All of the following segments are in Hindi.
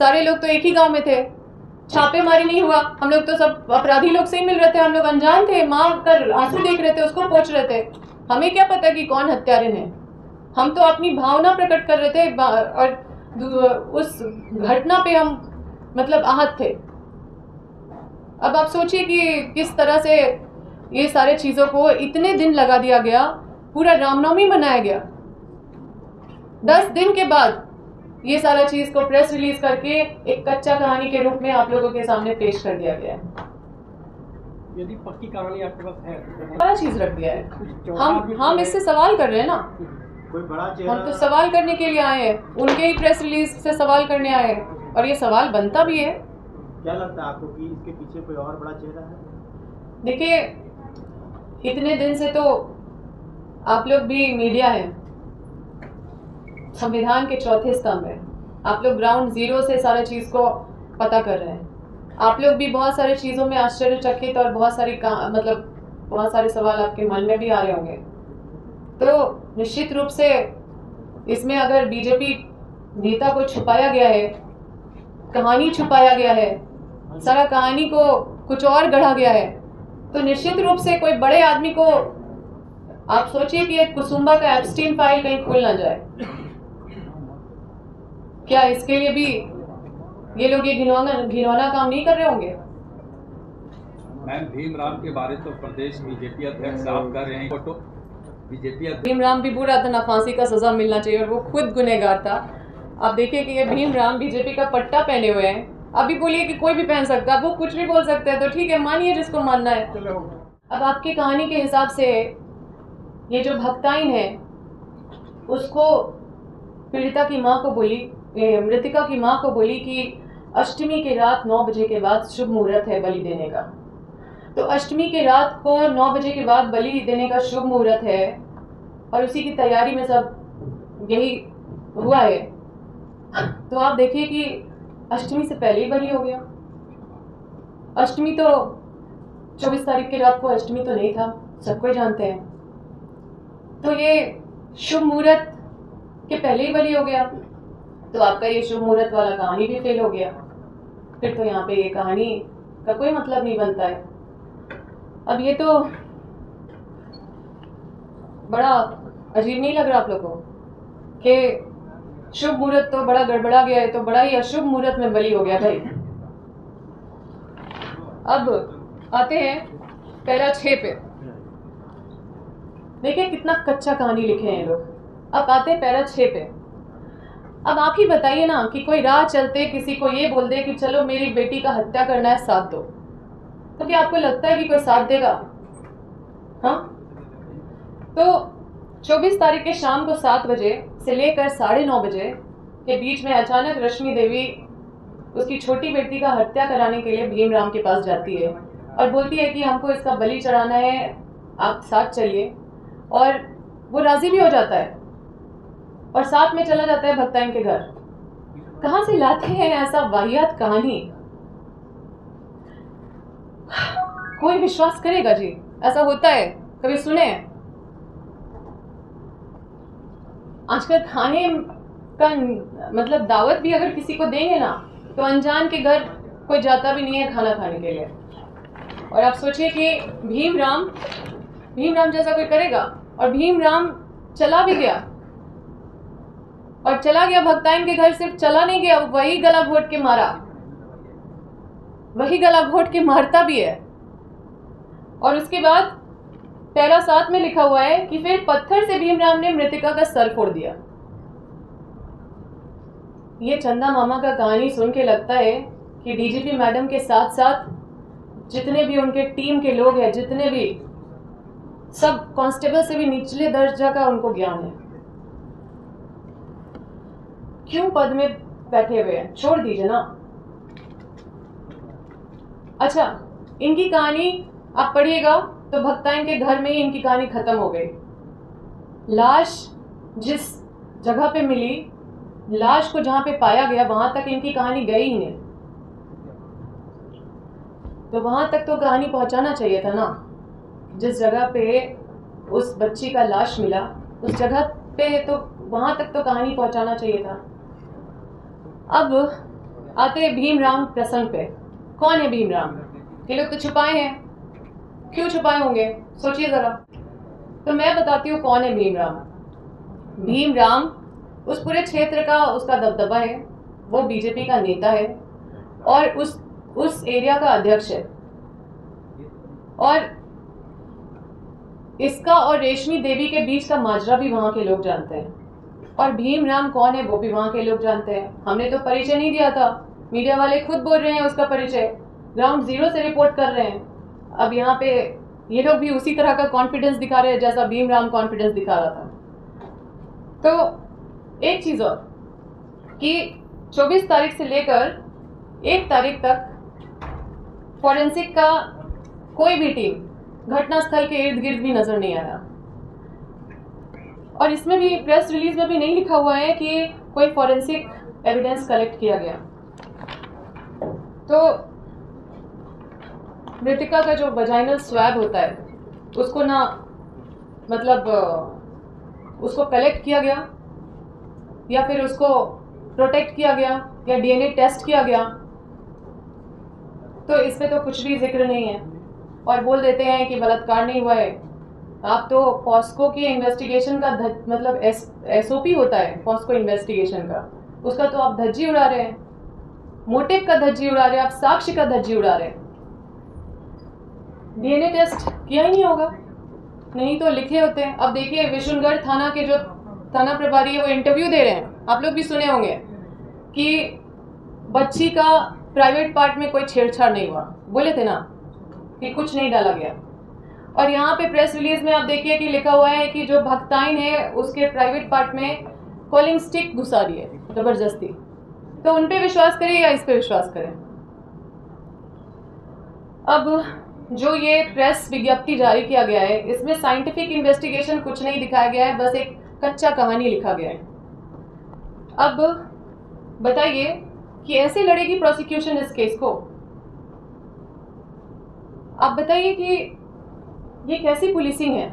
सारे लोग तो एक ही गांव में थे, छापेमारी नहीं हुआ, हम लोग तो सब अपराधी लोग से ही मिल रहे थे, हम लोग अनजान थे, माँ कर आंसू देख रहे थे, उसको पोंछ रहे थे, हमें क्या पता कि कौन हत्यारे हैं। हम तो अपनी भावना प्रकट कर रहे थे और उस घटना पे हम मतलब आहत थे। अब आप सोचिए कि किस तरह से ये सारे चीजों को इतने दिन लगा दिया गया, पूरा रामनवमी मनाया गया, 10 दिन के बाद ये सारा चीज को प्रेस रिलीज करके एक कच्चा कहानी के रूप में आप लोगों के सामने पेश कर दिया गया है। यदि पक्की कहानी आपके पास है बड़ा चीज रख दिया है। हम इससे सवाल कर रहे हैं ना, कोई बड़ा चेहरा, हम तो सवाल करने के लिए आए हैं, उनके ही प्रेस रिलीज से सवाल करने आए हैं और ये सवाल बनता भी है। क्या लगता है आपको कि इसके पीछे कोई और बड़ा चेहरा है? देखिए, इतने दिन से तो आप लोग भी मीडिया है, संविधान के चौथे स्तंभ है, आप लोग ग्राउंड जीरो से सारा चीज को पता कर रहे हैं, आप लोग भी बहुत सारी चीजों में आश्चर्यचकित और बहुत सारे सवाल आपके मन में भी आ रहे होंगे। तो निश्चित रूप से इसमें अगर बीजेपी नेता को छुपाया गया है, कहानी छुपाया गया है, सारा कहानी को कुछ और गढ़ा गया है, तो निश्चित रूप से कोई बड़े आदमी को, आप सोचिए कि एक कुसुम्बा का एप्स्टीन फाइल कहीं खुल ना जाए, क्या इसके लिए भी ये लोग ये घिनौना काम नहीं कर रहे होंगे? मैम, भीमराम के बारे तो प्रदेश बीजेपी अध्यक्ष साफ कर रहे हैं, तो बीजेपी अध्यक्ष भीमराम भी बुरा था ना, फांसी का सजा मिलना चाहिए और वो खुद गुनहगार था। आप देखिए कि ये भीमराम बीजेपी का पट्टा पहने हुए हैं, अभी बोलिए कि कोई भी पहन सकता है, वो कुछ भी बोल सकते हैं, तो ठीक है, मानिए जिसको मानना है। अब आपकी कहानी के हिसाब से ये जो भक्ताइन है उसको पीड़िता की माँ को बोली, मृतिका की माँ को बोली कि अष्टमी के रात 9 बजे के बाद शुभ मुहूर्त है बलि देने का। तो अष्टमी के रात को 9 बजे के बाद बलि देने का शुभ मुहूर्त है और उसी की तैयारी में सब यही हुआ है। तो आप देखिए कि अष्टमी से पहले ही बलि हो गया। अष्टमी तो 24 तारीख की रात को अष्टमी तो नहीं था, सब कोई जानते हैं। तो ये शुभ मुहूर्त के पहले ही बलि हो गया, तो आपका ये शुभ मुहूर्त वाला कहानी भी फेल हो गया। फिर तो यहाँ पे ये कहानी का कोई मतलब नहीं बनता है। अब ये तो बड़ा अजीब नहीं लग रहा आप लोगों को कि शुभ मुहूर्त तो बड़ा गड़बड़ा गया है, तो बड़ा ही अशुभ मुहूर्त में बलि हो गया भाई। अब आते हैं पैरा 6 पे, देखिए कितना कच्चा कहानी लिखे हैं ये लोग। अब आते हैं पैरा 6 पे। अब आप ही बताइए ना कि कोई राह चलते किसी को ये बोल दे कि चलो मेरी बेटी का हत्या करना है, साथ दो, तो क्या आपको लगता है कि कोई साथ देगा? हाँ, तो 24 तारीख के शाम को 7 बजे से लेकर 9:30 बजे के बीच में अचानक रश्मि देवी उसकी छोटी बेटी का हत्या कराने के लिए भीमराम के पास जाती है और बोलती है कि हमको इसका बलि चढ़ाना है, आप साथ चलिए। और वो राजी भी हो जाता है और साथ में चला जाता है भक्ताइन के घर। कहां से लाते हैं ऐसा वाहियात कहानी? कोई विश्वास करेगा जी? ऐसा होता है? कभी सुने? आजकल खाने का मतलब दावत भी अगर किसी को देंगे ना, तो अनजान के घर कोई जाता भी नहीं है खाना खाने के लिए। और आप सोचिए कि भीमराम जैसा कोई करेगा? और भीमराम चला भी गया, और चला गया भक्ताइन के घर। सिर्फ चला नहीं गया, वही गला घोट के मारा, वही गला घोट के मारता भी है। और उसके बाद पैरा 7 में लिखा हुआ है कि फिर पत्थर से भीमराम ने मृतिका का सर फोड़ दिया। ये चंदा मामा का कहानी सुन के लगता है कि डीजीपी मैडम के साथ साथ जितने भी उनके टीम के लोग हैं, जितने भी सब कांस्टेबल से भी निचले दर्जा का उनको ज्ञान है। क्यों पद में बैठे हुए हैं? छोड़ दीजिए ना। अच्छा, इनकी कहानी आप पढ़िएगा तो भक्ताइन के घर में ही इनकी कहानी खत्म हो गई। लाश जिस जगह पे मिली, लाश को जहां पे पाया गया, वहां तक इनकी कहानी गई ही नहीं। तो वहां तक तो कहानी पहुंचाना चाहिए था ना। जिस जगह पे उस बच्ची का लाश मिला, उस जगह पे तो वहां तक तो कहानी पहुंचाना चाहिए था। अब आते हैं भीमराम प्रसंग पे। कौन है भीमराम? ये लोग तो छुपाए हैं, क्यों छुपाए होंगे सोचिए ज़रा। तो मैं बताती हूँ कौन है भीमराम। भीमराम उस पूरे क्षेत्र का उसका दबदबा है, वो बीजेपी का नेता है और उस एरिया का अध्यक्ष है। और इसका और रेशमी देवी के बीच का माजरा भी वहाँ के लोग जानते हैं, और भीमराम कौन है वो भी वहाँ के लोग जानते हैं। हमने तो परिचय नहीं दिया था, मीडिया वाले खुद बोल रहे हैं उसका परिचय, ग्राउंड जीरो से रिपोर्ट कर रहे हैं। अब यहाँ पे ये लोग भी उसी तरह का कॉन्फिडेंस दिखा रहे हैं जैसा भीमराम कॉन्फिडेंस दिखा रहा था। तो एक चीज़ और कि 24 तारीख से लेकर 1 तारीख तक फॉरेंसिक का कोई भी टीम घटनास्थल के इर्द गिर्द भी नजर नहीं आया, और इसमें भी प्रेस रिलीज में भी नहीं लिखा हुआ है कि कोई फॉरेंसिक एविडेंस कलेक्ट किया गया। तो मृतिका का जो वजाइनल स्वैब होता है उसको ना मतलब उसको कलेक्ट किया गया या फिर उसको प्रोटेक्ट किया गया या डीएनए टेस्ट किया गया, तो इस पे तो कुछ भी जिक्र नहीं है और बोल देते हैं कि बलात्कार नहीं हुआ है। आप तो पॉस्को की इन्वेस्टिगेशन का मतलब एसओपी होता है पॉस्को इन्वेस्टिगेशन का, उसका तो आप धज्जी उड़ा रहे हैं, मोटिव का धज्जी उड़ा रहे हैं, आप साक्ष्य का धज्जी उड़ा रहे हैं। डीएनए टेस्ट किया ही नहीं होगा, नहीं तो लिखे होते हैं। अब देखिए विशुनगढ़ थाना के जो थाना प्रभारी है वो इंटरव्यू दे रहे हैं, आप लोग भी सुने होंगे कि बच्ची का प्राइवेट पार्ट में कोई छेड़छाड़ नहीं हुआ, बोले थे ना कि कुछ नहीं डाला गया। और यहाँ पे प्रेस रिलीज में आप देखिए कि लिखा हुआ है कि जो भक्ताइन है उसके प्राइवेट पार्ट में कॉलिंग स्टिक घुसा रही है जबरदस्ती। तो उन पे विश्वास करें या इस पे विश्वास करें? अब जो ये प्रेस विज्ञप्ति जारी किया गया है इसमें साइंटिफिक इन्वेस्टिगेशन कुछ नहीं दिखाया गया है, बस एक कच्चा कहानी लिखा गया है। अब बताइए कि ऐसे लड़ेगी प्रोसिक्यूशन इस केस को? आप बताइए कि ये कैसी पुलिसिंग है?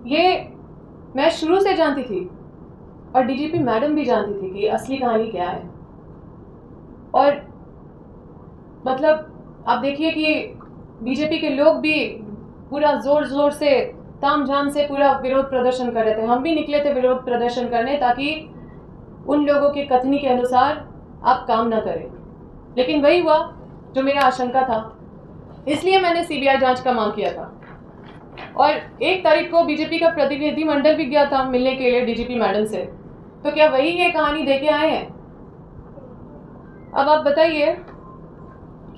ये मैं शुरू से जानती थी और डीजीपी मैडम भी जानती थी कि असली कहानी क्या है। और मतलब आप देखिए कि बीजेपी के लोग भी पूरा जोर जोर से तामझाम से पूरा विरोध प्रदर्शन कर रहे थे। हम भी निकले थे विरोध प्रदर्शन करने ताकि उन लोगों के कथनी के अनुसार आप काम ना करें, लेकिन वही हुआ जो मेरा आशंका था। इसलिए मैंने सीबीआई जांच का मांग किया था और 1 तारीख को बीजेपी का प्रतिनिधि मंडल भी गया था मिलने के लिए डीजीपी मैडम से। तो क्या वही ये कहानी देके आए हैं? अब आप बताइए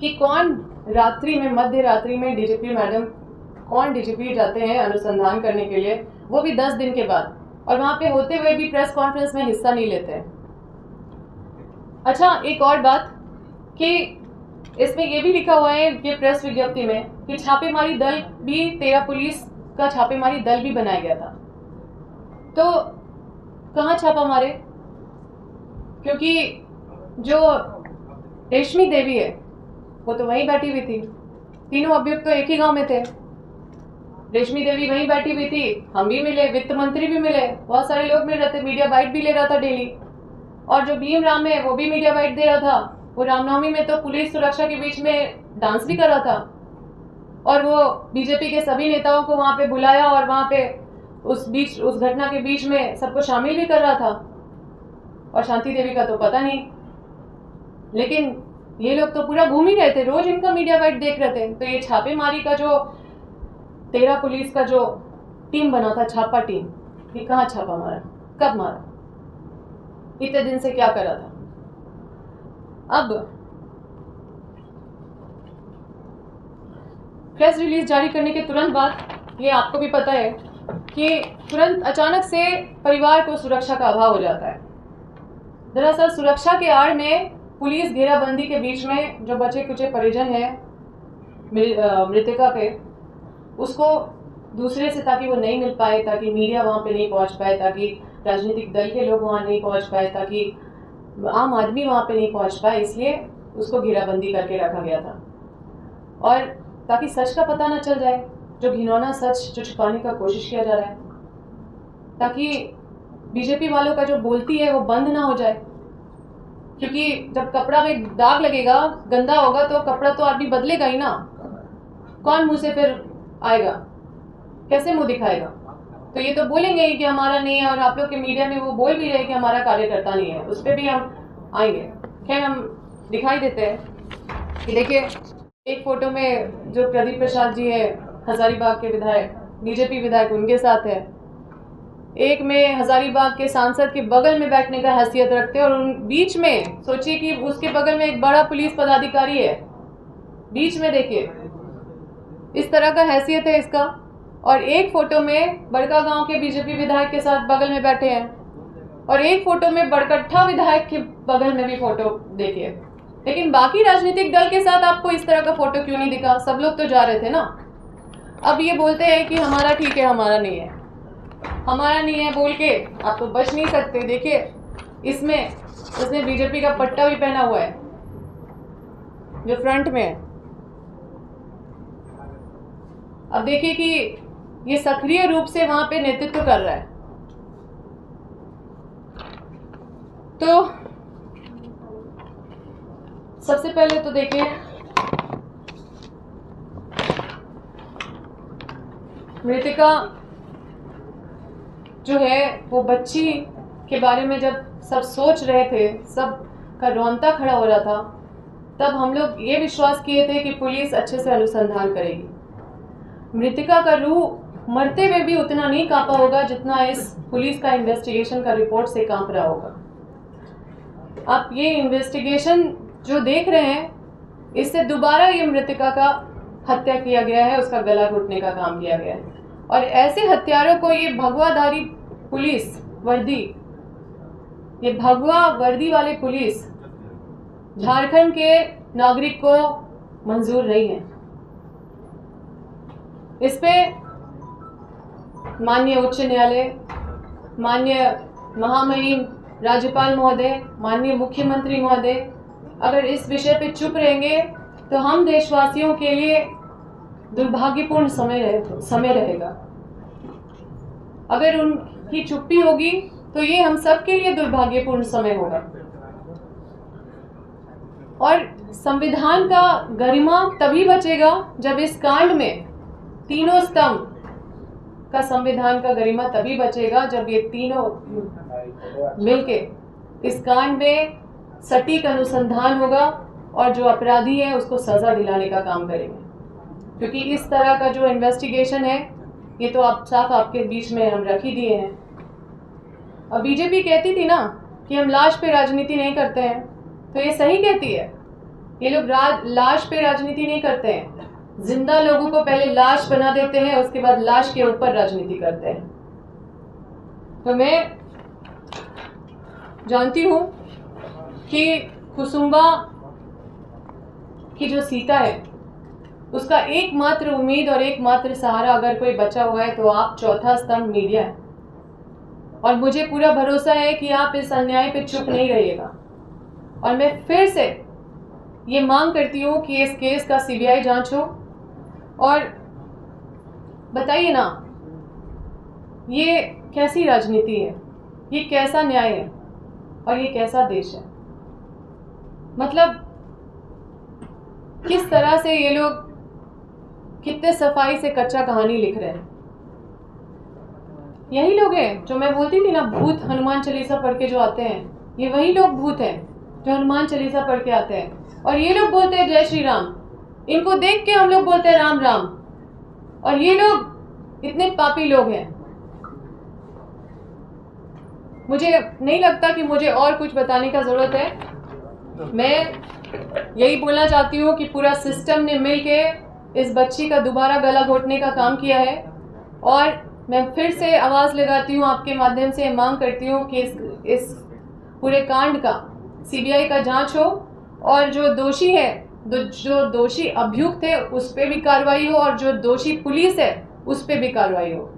कि कौन रात्रि में मध्य रात्रि में डीजीपी मैडम कौन डीजीपी जाते हैं अनुसंधान करने के लिए, वो भी 10 दिन के बाद, और वहां पे होते हुए भी प्रेस कॉन्फ्रेंस में हिस्सा नहीं लेते हैं। अच्छा एक और बात कि इसमें ये भी लिखा हुआ है ये प्रेस विज्ञप्ति में कि छापेमारी दल भी 13 पुलिस का छापेमारी दल भी बनाया गया था। तो कहाँ छापा मारे? क्योंकि जो रेशमी देवी है वो तो वहीं बैठी हुई थी, तीनों अभियुक्त तो एक ही गांव में थे। रेशमी देवी वहीं बैठी हुई थी, हम भी मिले, वित्त मंत्री भी मिले, बहुत सारे लोग मिल रहे थे, मीडिया बाइट भी ले रहा था डेली। और जो भीमराम है वो भी मीडिया बाइट दे रहा था। वो रामनवमी में तो पुलिस सुरक्षा के बीच में डांस भी कर रहा था और वो बीजेपी के सभी नेताओं को वहां पे बुलाया और वहां पे उस घटना के बीच में सबको शामिल भी कर रहा था। और शांति देवी का तो पता नहीं, लेकिन ये लोग तो पूरा घूम ही रहे थे, रोज इनका मीडिया बाइट देख रहे थे। तो ये छापेमारी का जो 13 पुलिस का जो टीम बना था, छापा टीम, ये कहाँ छापा मारा, कब मारा, इतने दिन से क्या करा था? अब प्रेस रिलीज जारी करने के तुरंत बाद ये आपको भी पता है कि तुरंत अचानक से परिवार को सुरक्षा का अभाव हो जाता है। दरअसल सुरक्षा के आड़ में पुलिस घेराबंदी के बीच में जो बचे कुचे परिजन हैं मृतिका के, उसको दूसरे से, ताकि वो नहीं मिल पाए, ताकि मीडिया वहाँ पे नहीं पहुँच पाए, ताकि राजनीतिक दल के लोग वहाँ नहीं पहुँच पाए, ताकि आम आदमी वहाँ पे नहीं पहुँच पाए, इसलिए उसको घेराबंदी करके रखा गया था। और ताकि सच का पता ना चल जाए, जो घिनौना सच जो छुपाने का कोशिश किया जा रहा है, ताकि बीजेपी वालों का जो बोलती है वो बंद ना हो जाए। क्योंकि जब कपड़ा में दाग लगेगा, गंदा होगा, तो कपड़ा तो आदमी बदलेगा ही ना। कौन मुंह से फिर आएगा, कैसे मुंह दिखाएगा? तो ये तो बोलेंगे ही कि हमारा नहीं है, और आप लोग के मीडिया में वो बोल भी रहे कि हमारा कार्यकर्ता नहीं है, उस पर भी हम आएंगे। खैर, हम दिखाई देते हैं कि देखिए, एक फोटो में जो प्रदीप प्रसाद जी है, हजारीबाग के विधायक, बीजेपी विधायक, उनके साथ है। एक में हजारीबाग के सांसद के बगल में बैठने का हैसियत रखते हैं, और उन बीच में सोचिए कि उसके बगल में एक बड़ा पुलिस पदाधिकारी है, बीच में देखिए, इस तरह का हैसियत है इसका। और एक फोटो में बड़का गांव के बीजेपी विधायक के साथ बगल में बैठे हैं, और एक फोटो में बड़कट्ठा विधायक के बगल में भी फोटो देखिए। लेकिन बाकी राजनीतिक दल के साथ आपको इस तरह का फोटो क्यों नहीं दिखा? सब लोग तो जा रहे थे ना। अब ये बोलते हैं कि हमारा ठीक है, हमारा नहीं है, हमारा नहीं है बोल के आप तो बच नहीं सकते। देखिए, इसमें उसने बीजेपी का पट्टा भी पहना हुआ है जो फ्रंट में है। अब देखिए कि ये सक्रिय रूप से वहां पे नेतृत्व कर रहा है। तो सबसे पहले तो देखिए, मृतिका जो है वो बच्ची के बारे में जब सब सोच रहे थे, सब का रोंता खड़ा हो रहा था, तब हम लोग ये विश्वास किए थे कि पुलिस अच्छे से अनुसंधान करेगी। मृतिका का रूह मरते हुए भी उतना नहीं कांपा होगा जितना इस पुलिस का इन्वेस्टिगेशन का रिपोर्ट से कांप रहा होगा। आप ये इन्वेस्टिगेशन जो देख रहे हैं, इससे दोबारा ये मृतिका का हत्या किया गया है, उसका गला घोटने का काम किया गया है। और ऐसे हत्यारों को ये भगवाधारी पुलिस वर्दी, ये भगवा वर्दी वाले पुलिस झारखंड के नागरिक को मंजूर नहीं है। इस पे माननीय उच्च न्यायालय, माननीय महामहिम राज्यपाल महोदय, माननीय मुख्यमंत्री महोदय अगर इस विषय पे चुप रहेंगे तो हम देशवासियों के लिए दुर्भाग्यपूर्ण समय रहेगा। अगर उनकी चुप्पी होगी तो ये हम सब के लिए दुर्भाग्यपूर्ण समय होगा। और संविधान का गरिमा तभी बचेगा जब इस कांड में तीनों स्तंभ का संविधान का गरिमा तभी बचेगा जब ये तीनों मिलके इस कांड में सटीक अनुसंधान होगा और जो अपराधी है उसको सजा दिलाने का काम करेंगे। क्योंकि इस तरह का जो इन्वेस्टिगेशन है ये तो आप साफ आपके बीच में हम रख ही दिए हैं। और बीजेपी कहती थी ना कि हम लाश पे राजनीति नहीं करते हैं, तो ये सही कहती है। ये लोग लाश पे राजनीति नहीं करते हैं, जिंदा लोगों को पहले लाश बना देते हैं, उसके बाद लाश के ऊपर राजनीति करते हैं। तो मैं जानती हूं कि कुसुम्बा की जो सीता है उसका एकमात्र उम्मीद और एकमात्र सहारा अगर कोई बचा हुआ है तो आप चौथा स्तंभ मीडिया है। और मुझे पूरा भरोसा है कि आप इस अन्याय पे चुप नहीं रहिएगा। और मैं फिर से ये मांग करती हूँ कि इस केस का सीबीआई जांच हो और बताइए ना, ये कैसी राजनीति है, ये कैसा न्याय है और ये कैसा देश है। मतलब किस तरह से ये लोग कितने सफाई से कच्चा कहानी लिख रहे हैं। यही लोग हैं जो मैं बोलती थी ना, भूत हनुमान चालीसा पढ़ के जो आते हैं, ये वही लोग भूत हैं जो हनुमान चालीसा पढ़ के आते हैं। और ये लोग बोलते हैं जय श्री राम, इनको देख के हम लोग बोलते हैं राम राम। और ये लोग इतने पापी लोग हैं। मुझे नहीं लगता कि मुझे और कुछ बताने का जरूरत है। मैं यही बोलना चाहती हूँ कि पूरा सिस्टम ने मिलके इस बच्ची का दोबारा गला घोटने का काम किया है। और मैं फिर से आवाज़ लगाती हूँ, आपके माध्यम से मांग करती हूँ कि इस पूरे कांड का सीबीआई का जांच हो और जो दोषी है, जो दोषी अभियुक्त है उस पर भी कार्रवाई हो और जो दोषी पुलिस है उस पर भी कार्रवाई हो।